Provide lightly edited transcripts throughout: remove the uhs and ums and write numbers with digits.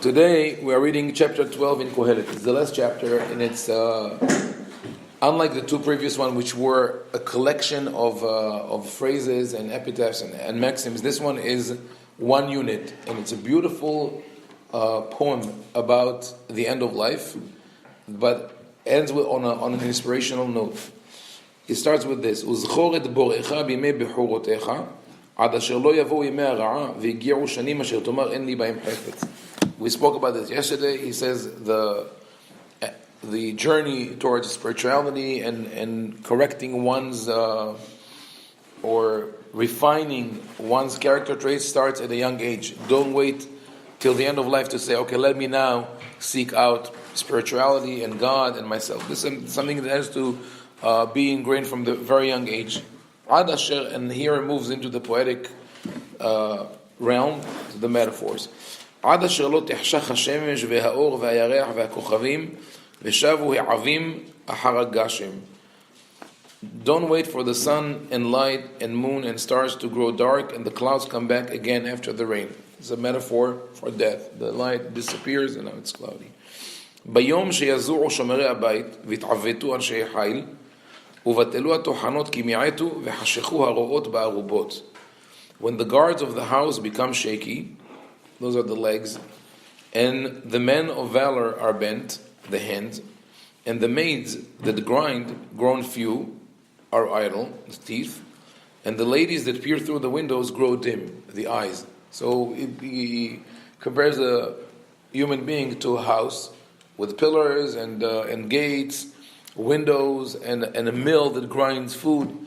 Today we are reading chapter 12 in Qohelet. It's the last chapter, and it's unlike the two previous ones, which were a collection of phrases and epitaphs and maxims. This one is one unit, and it's a beautiful poem about the end of life, but ends on an inspirational note. It starts with this: "Uzchor et borecha bimei bechurotecha, ad asher lo yavo yemei hara'a, v'yigi'u shanim asher tomar en li ba'im chefetz." We spoke about this yesterday. He says the journey towards spirituality and correcting one's or refining one's character traits starts at a young age. Don't wait till the end of life to say, okay, let me now seek out spirituality and God and myself. This is something that has to be ingrained from the very young age. Ad asher, and here it moves into the poetic realm, to the metaphors. עד אשר לא תחשך השמש והאור והירח והכוכבים ושבו העבים אחר הגשם. Don't wait for the sun and light and moon and stars to grow dark and the clouds come back again after the rain. It's a metaphor for death. The light disappears and now it's cloudy. ביום שיזועו שומרי הבית והתעוותו אנשי חיל ובטלו הטוחנות כי מיעטו וחשכו הרועות בערובות. When the guards of the house become shaky, those are the legs, and the men of valor are bent, the hands, and the maids that grind, grown few, are idle, the teeth, and the ladies that peer through the windows grow dim, the eyes. So he compares a human being to a house with pillars and gates, windows, and a mill that grinds food,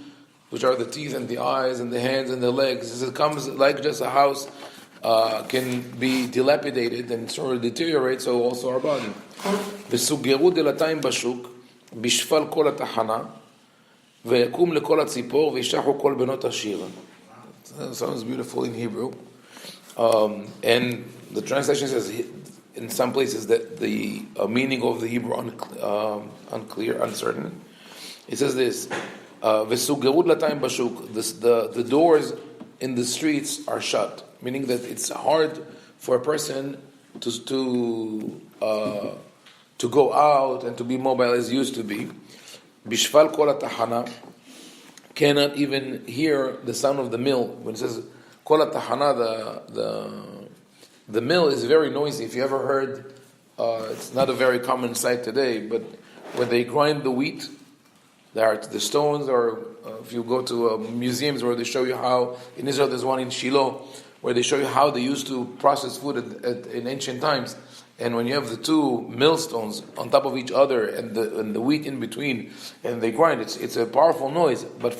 which are the teeth and the eyes and the hands and the legs. It comes like just a house can be dilapidated and sort of deteriorate, so also our body. וסוגרו דלתיים בשוק, בשפל כל התחנה, ויקום לכל הציפור, וישחו כל בנות השיר. Sounds beautiful in Hebrew. And the translation says, in some places, that the meaning of the Hebrew unclear, uncertain. It says this: וסוגרו דלתיים בשוק. The doors in the streets are shut, meaning that it's hard for a person to go out and to be mobile as used to be. Bishfal kol tahana, cannot even hear the sound of the mill. When it says kol tahana, the mill is very noisy. If you ever heard, it's not a very common sight today, but when they grind the wheat, the stones, or if you go to museums where they show you how, in Israel there's one in Shiloh, where they show you how they used to process food in ancient times. And when you have the two millstones on top of each other and the wheat in between, and they grind, it's a powerful noise. But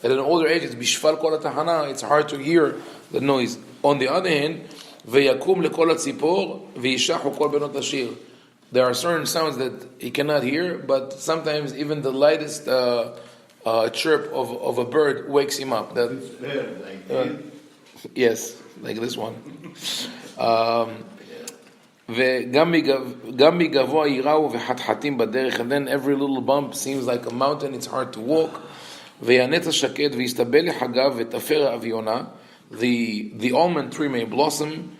at an older age, it's bishfal kol tahana, it's hard to hear the noise. On the other hand, veyakum lekol hatzipor v'yishachu kol benot hashir. There are certain sounds that he cannot hear, but sometimes even the lightest chirp of a bird wakes him up. Yes, like this one. וגם מגבוה ייראו וחתחתים בדרך, and then every little bump seems like a mountain, it's hard to walk. וינץ השקט ויסתבל לחגיו ותפר האביונה. The almond tree may blossom,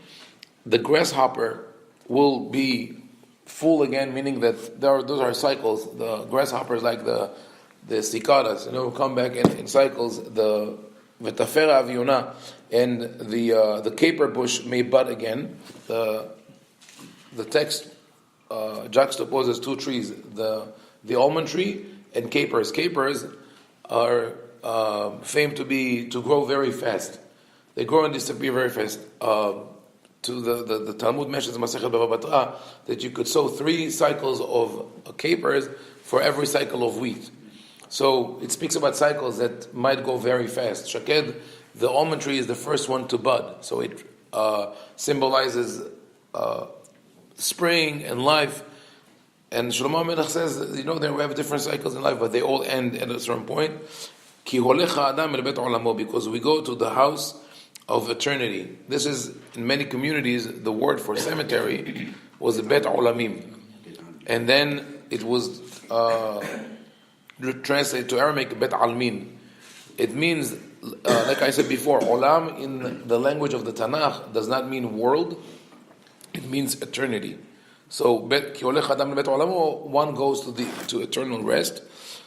the grasshopper will be full again, meaning that those are cycles. The grasshoppers, like the cicadas, come back in cycles. The vetafera aviona, and the caper bush may bud again. The text juxtaposes two trees: the almond tree and capers. Capers are famed to grow very fast. They grow and disappear very fast. To the Talmud mentions Masechet Bava Batra that you could sow 3 cycles of capers for every cycle of wheat. So it speaks about cycles that might go very fast. Shaked, the almond tree, is the first one to bud, so it symbolizes spring and life. And Shlomo HaMelech says, that we have different cycles in life, but they all end at a certain point. Ki holecha adam el bet olamo, because we go to the house of eternity. This is, in many communities, the word for cemetery was bet olamim, and then it was translated to Aramaic bet almin. It means, like I said before, olam in the language of the Tanakh does not mean world. It means eternity. So, one goes to eternal rest.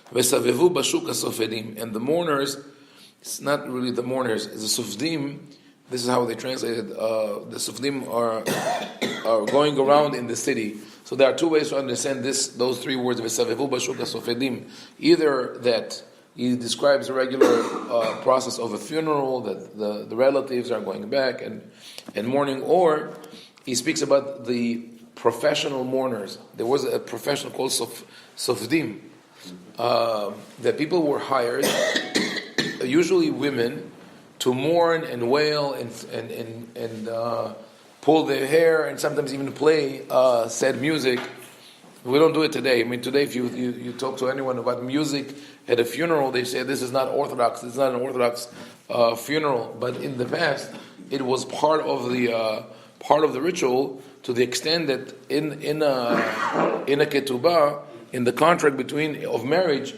And the mourners, it's not really the mourners, it's the sufdim. This is how they translated. The sufdim are going around in the city. So there are two ways to understand those three words. Either that he describes a regular process of a funeral, that the relatives are going back and mourning, or he speaks about the professional mourners. There was a profession called sofdim, that people were hired, usually women, to mourn and wail and pull their hair and sometimes even play sad music. We don't do it today. I mean, today if you talk to anyone about music at a funeral, they say this is not Orthodox. It's not an Orthodox funeral. But in the past, it was part of the ritual, to the extent that in a ketubah, in the contract of marriage,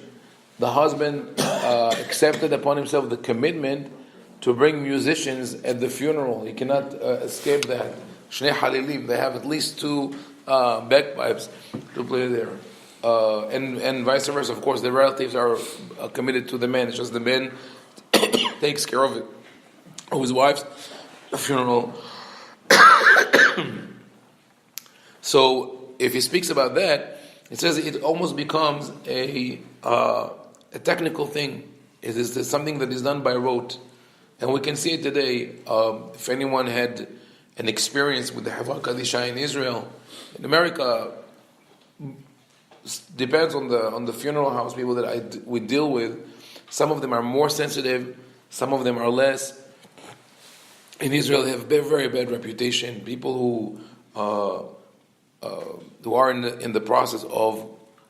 the husband accepted upon himself the commitment to bring musicians at the funeral. He cannot escape that. Shnei halilim, they have at least two bagpipes to play there. And vice versa, of course, the relatives are committed to the man. It's just the man takes care of it. Of his wife's funeral. So, if he speaks about that, it says it almost becomes a technical thing. It is something that is done by rote. And we can see it today. If anyone had an experience with the Havra Kadisha in Israel, in America, depends on the funeral house people that we deal with. Some of them are more sensitive, some of them are less. In Israel, they have a very bad reputation. People who are in the process of,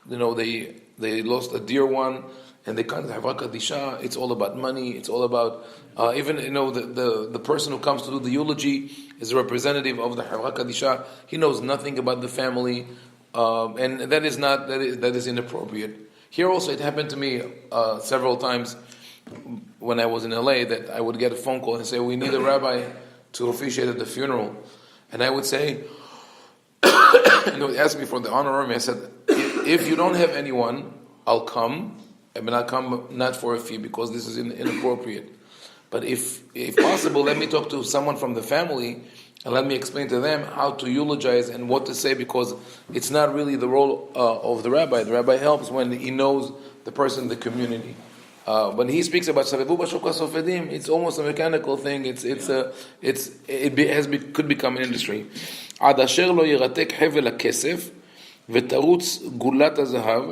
they lost a dear one, and they can't have Kadisha. It's all about money. It's all about even the person who comes to do the eulogy is a representative of the Havra Kadisha. He knows nothing about the family, and that is inappropriate. Here also, it happened to me several times when I was in LA, that I would get a phone call and say, we need a rabbi to officiate at the funeral. And I would say, and they would ask me for the honorarium. I said, if you don't have anyone, I'll come. I mean, I'll come not for a fee, because this is inappropriate. But if possible, let me talk to someone from the family and let me explain to them how to eulogize and what to say, because it's not really the role of the rabbi. The rabbi helps when he knows the person in the community. When he speaks about Savevu Bashuka Sofedim, it's almost a mechanical thing. Could become an industry. עד אשר לא ירתק חבל הכסף ותרוץ גולת הזהב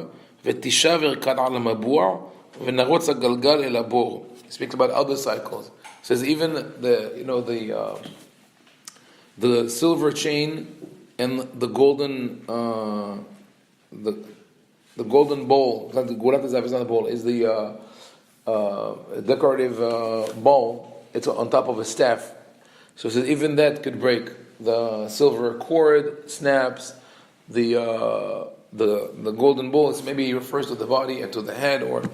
ותשב ירקד על המבוע ונרוץ הגלגל אל הבור. He speaks about other cycles. He says even the silver chain and the golden the golden bowl. The gulat hazahav is not a bowl. Is the decorative bowl. It's on top of a staff. So he says even that could break. The silver cord snaps. The golden bowl, maybe he refers to the body and to the head, or and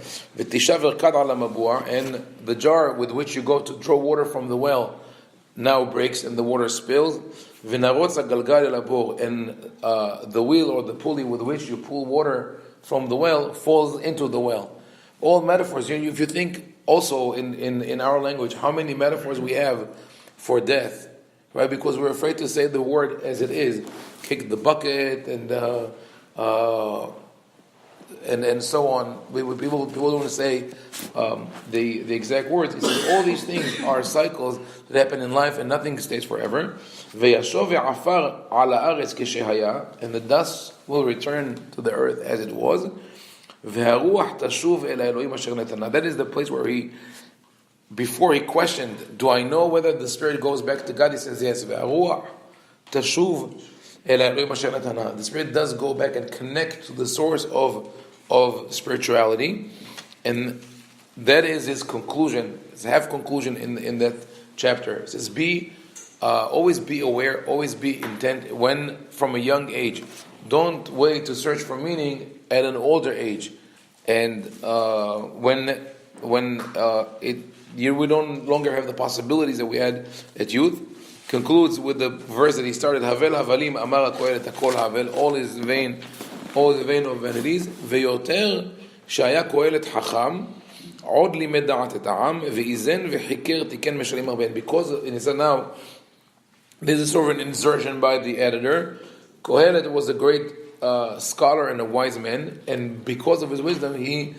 the jar with which you go to draw water from the well now breaks and the water spills. And the wheel or the pulley with which you pull water from the well falls into the well. All metaphors. If you think also in our language, how many metaphors we have for death, right? Because we're afraid to say the word as it is. Kick the bucket and so on. People don't want to say the exact words. He says all these things are cycles that happen in life, and nothing stays forever. And the dust will return to the earth as it was. That is the place where before he questioned, do I know whether the spirit goes back to God? He says yes. The spirit does go back and connect to the source of spirituality, and that is his conclusion. His half conclusion in that chapter. It says, always be aware, always be intent when from a young age. Don't wait to search for meaning at an older age, and when we no longer have the possibilities that we had at youth. concludes with the verse that he started, Havel Havalim Amar Qohelet Hakol Havel, all is vain of vanities, Veyoter Shaya Qohelet Hacham, Od Limed Da'at Et Ha'am, Ve'izen Ve'chikir Tiken Meshalim Arben. Because, and he said now, this is sort of an insertion by the editor. Qohelet was a great scholar and a wise man, and because of his wisdom, he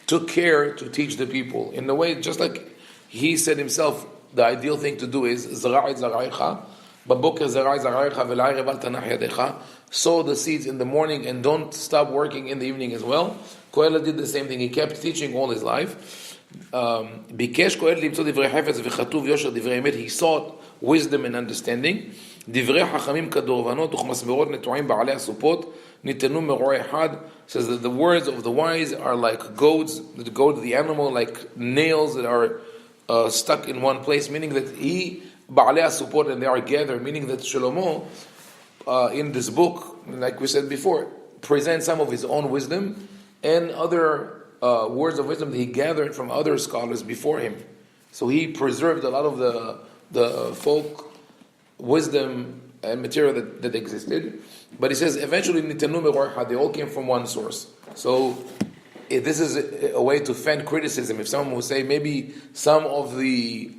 took care to teach the people. In a way, just like he said himself, the ideal thing to do is Zara'i Zara'echa, Baboker Zara'i Zara'echa Vel'ai Reval Tanach Yadecha. Sow the seeds in the morning and don't stop working in the evening as well. Qohelet did the same thing. He kept teaching all his life. Bikesh Qohelet limtzot divrei hefetz v'chatuv yosher divrei emet. He sought wisdom and understanding. Divrei hachamim kadorvanot uchmasmerot netu'im ba'alei asupot nitenu mero'eh had. Says that the words of the wise are like goads, the goat, the animal, like nails that are stuck in one place, meaning that he ba'alei asupot, and they are gathered, meaning that Shlomo in this book, like we said before, presents some of his own wisdom and other words of wisdom that he gathered from other scholars before him. So he preserved a lot of the folk wisdom and material that existed. But he says eventually they all came from one source. So this is a way to fend criticism. If someone will say maybe some of the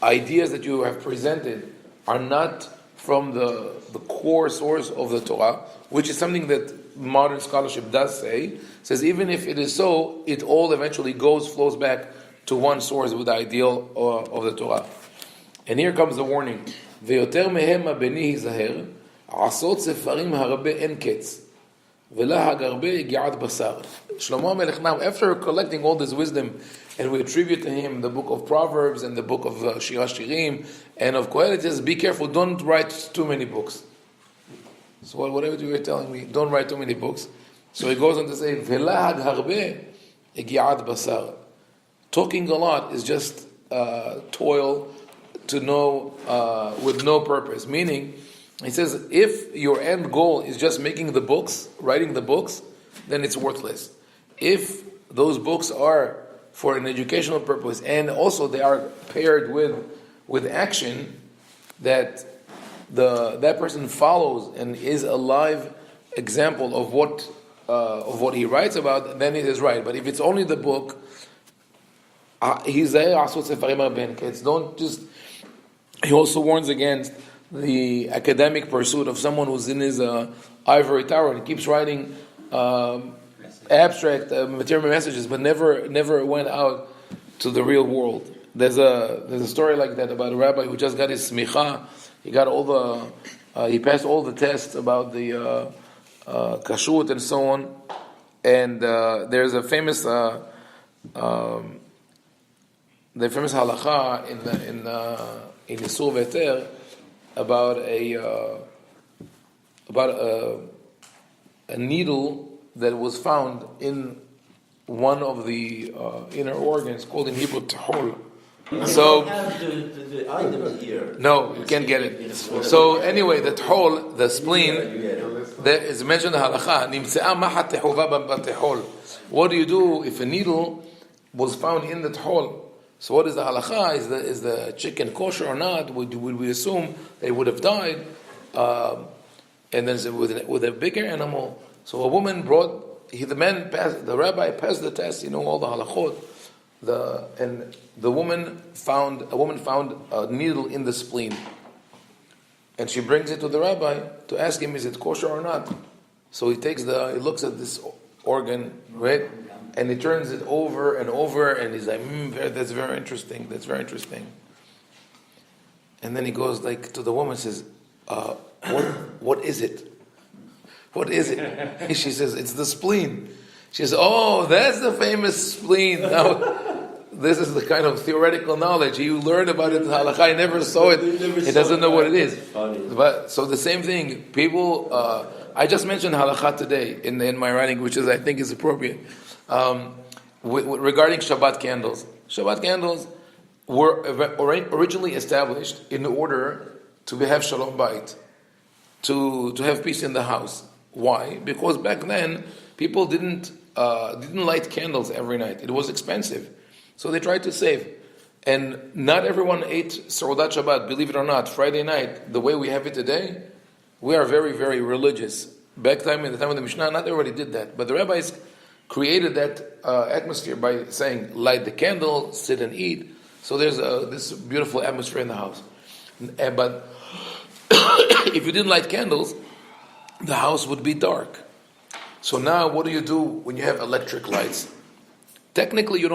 ideas that you have presented are not from the core source of the Torah, which is something that modern scholarship does say, says even if it is so, it all eventually flows back to one source with the ideal of the Torah. And here comes the warning. ויותר מהם הבני היזהר, עשות ספרים הרבה אין קץ, ולהג הרבה יגיעת בשר. Shlomo HaMelech now, after collecting all this wisdom, and we attribute to him the book of Proverbs and the book of Shira Shirim, and of Qohelet, says, be careful, don't write too many books. So whatever you were telling me, don't write too many books. So he goes on to say, ולהג הרבה יגיעת בשר. Talking a lot is just toil to know with no purpose. Meaning, he says, if your end goal is just making the books, writing the books, then it's worthless. If those books are for an educational purpose, and also they are paired with action that that person follows and is a live example of what he writes about, then it is right. But if it's only the book, don't just. He also warns against the academic pursuit of someone who's in his ivory tower and keeps writing abstract material messages, but never went out to the real world. There's a story like that about a rabbi who just got his smicha. He got he passed all the tests about the kashrut and so on. And there's a famous halacha in Yisur Veter about a needle that was found in one of the inner organs, called in Hebrew tahol. So the item here. No, you can't get it. So anyway, the tahol, the spleen, there is mentioned in the halacha. Nimtzea mahat tehuva b'tehol. What do you do if a needle was found in the tahol? So what is the halacha? Is the chicken kosher or not? Would we assume they would have died? And then with a bigger animal. So a woman the rabbi passed the test. All the halachot. And a woman found a needle in the spleen, and she brings it to the rabbi to ask him, is it kosher or not? So he looks at this organ, right? And he turns it over and over, and he's like, that's very interesting. That's very interesting. And then he goes to the woman and says, what is it? What is it? And she says, it's the spleen. She says, oh, that's the famous spleen. Now, this is the kind of theoretical knowledge. He learned about it in halakha. He never saw it. He doesn't know what it is. But so the same thing. People, I just mentioned halakha today in my writing, which I think is appropriate. Regarding Shabbat candles. Shabbat candles were originally established in order to have shalom bayit, to have peace in the house. Why? Because back then people didn't light candles every night. It was expensive, so they tried to save. And not everyone ate Seudat Shabbat, believe it or not. Friday night, the way we have it today, we are very, very religious. Back time, in the time of the Mishnah, not everybody did that. But the rabbis created that atmosphere by saying, light the candle, sit and eat. So there's this beautiful atmosphere in the house. But if you didn't light candles, the house would be dark. So now what do you do when you have electric lights? Technically, we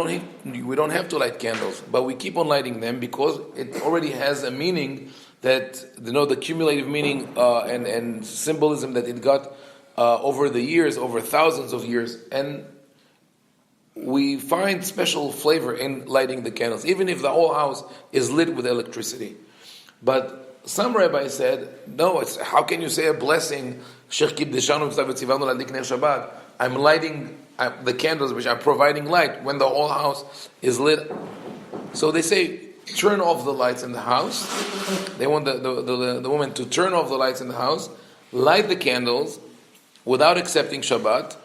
don't have to light candles, but we keep on lighting them because it already has a meaning that, the cumulative meaning and symbolism that it got over the years, over thousands of years. And we find special flavor in lighting the candles, even if the whole house is lit with electricity. But some rabbis said, no, how can you say a blessing, I'm lighting the candles, which are providing light, when the whole house is lit. So they say, turn off the lights in the house. They want the woman to turn off the lights in the house, light the candles without accepting Shabbat,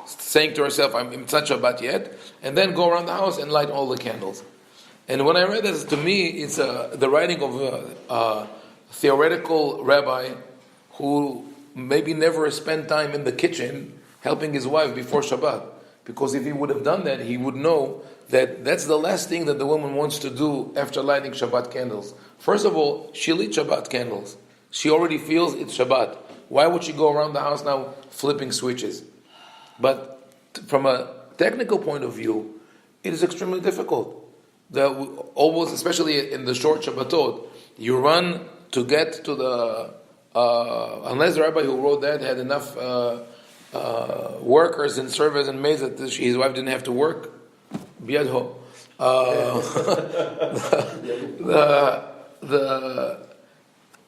saying to herself, it's not Shabbat yet, and then go around the house and light all the candles. And when I read this, to me, it's the writing of a theoretical rabbi who maybe never spent time in the kitchen helping his wife before Shabbat. Because if he would have done that, he would know that that's the last thing that the woman wants to do after lighting Shabbat candles. First of all, she lit Shabbat candles. She already feels it's Shabbat. Why would she go around the house now flipping switches? But from a technical point of view, it is extremely difficult. Almost, especially in the short Shabbatot, you run to get to the... unless the rabbi who wrote that had enough workers and servants and maids that his wife didn't have to work. Biadho.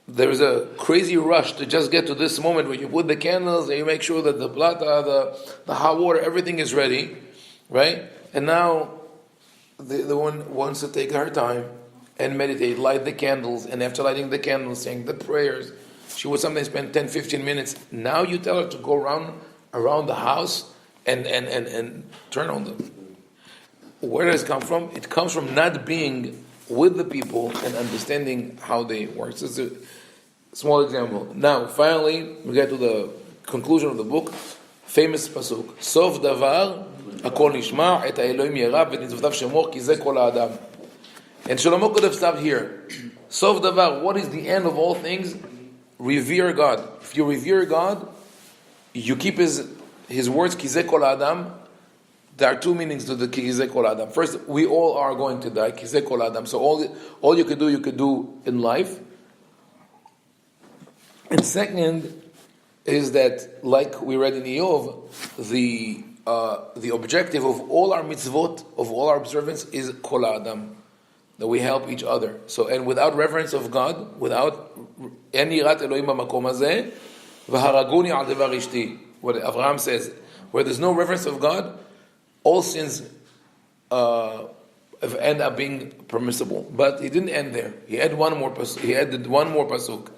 There is a crazy rush to just get to this moment where you put the candles and you make sure that the plata, the hot water, everything is ready, right? And now the one wants to take her time and meditate, light the candles, and after lighting the candles, saying the prayers, she would sometimes spend 10, 15 minutes. Now you tell her to go around the house and turn on them. Where does it come from? It comes from not being with the people and understanding how they work. So it's a small example. Now, finally, we get to the conclusion of the book. Famous pasuk. Sof davar, akol nishma, et ha'elohim yera, v'et mitzvotav shemor, ki ze kol ha'adam. And Shlomo could have stopped here. Sof davar, what is the end of all things? Revere God. If you revere God, you keep His words, ki ze kol ha'adam. There are two meanings to the ki ze kol ha'adam. First, we all are going to die, ki ze kol ha'adam. So all you could do in life. And second is that, like we read in Iyov, the objective of all our mitzvot, of all our observance, is kol ha'adam, that we help each other. So, and without reverence of God, without en yirat Elohim b'makom hazeh, v'haraguni al devar ishti, what Avraham says, where there's no reverence of God, all sins end up being permissible. But he didn't end there. He added one more pasuk.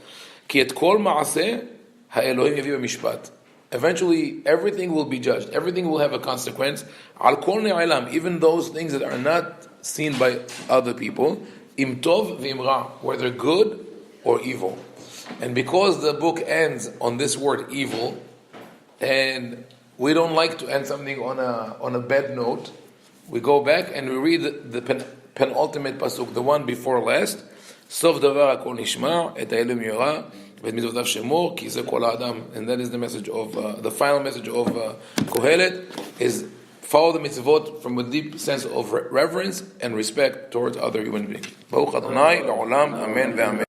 Ki et kol ma'aseh ha'Elohim yavi b'mishpat. Eventually, everything will be judged. Everything will have a consequence. Al kol ne'alam, even those things that are not seen by other people. Im tov v'im ra, whether good or evil. And because the book ends on this word evil, and we don't like to end something on a bad note, we go back and we read the penultimate pasuk, the one before last. Sof davar hakol nishma, et ha'elohim yera, v'et mitzvotav shemor, ki ze kol ha'adam. And that is the message of the final message of Qohelet, is follow the mitzvot from a deep sense of reverence and respect towards other human beings. Baruch Adonai la'olam, amen ve'amen.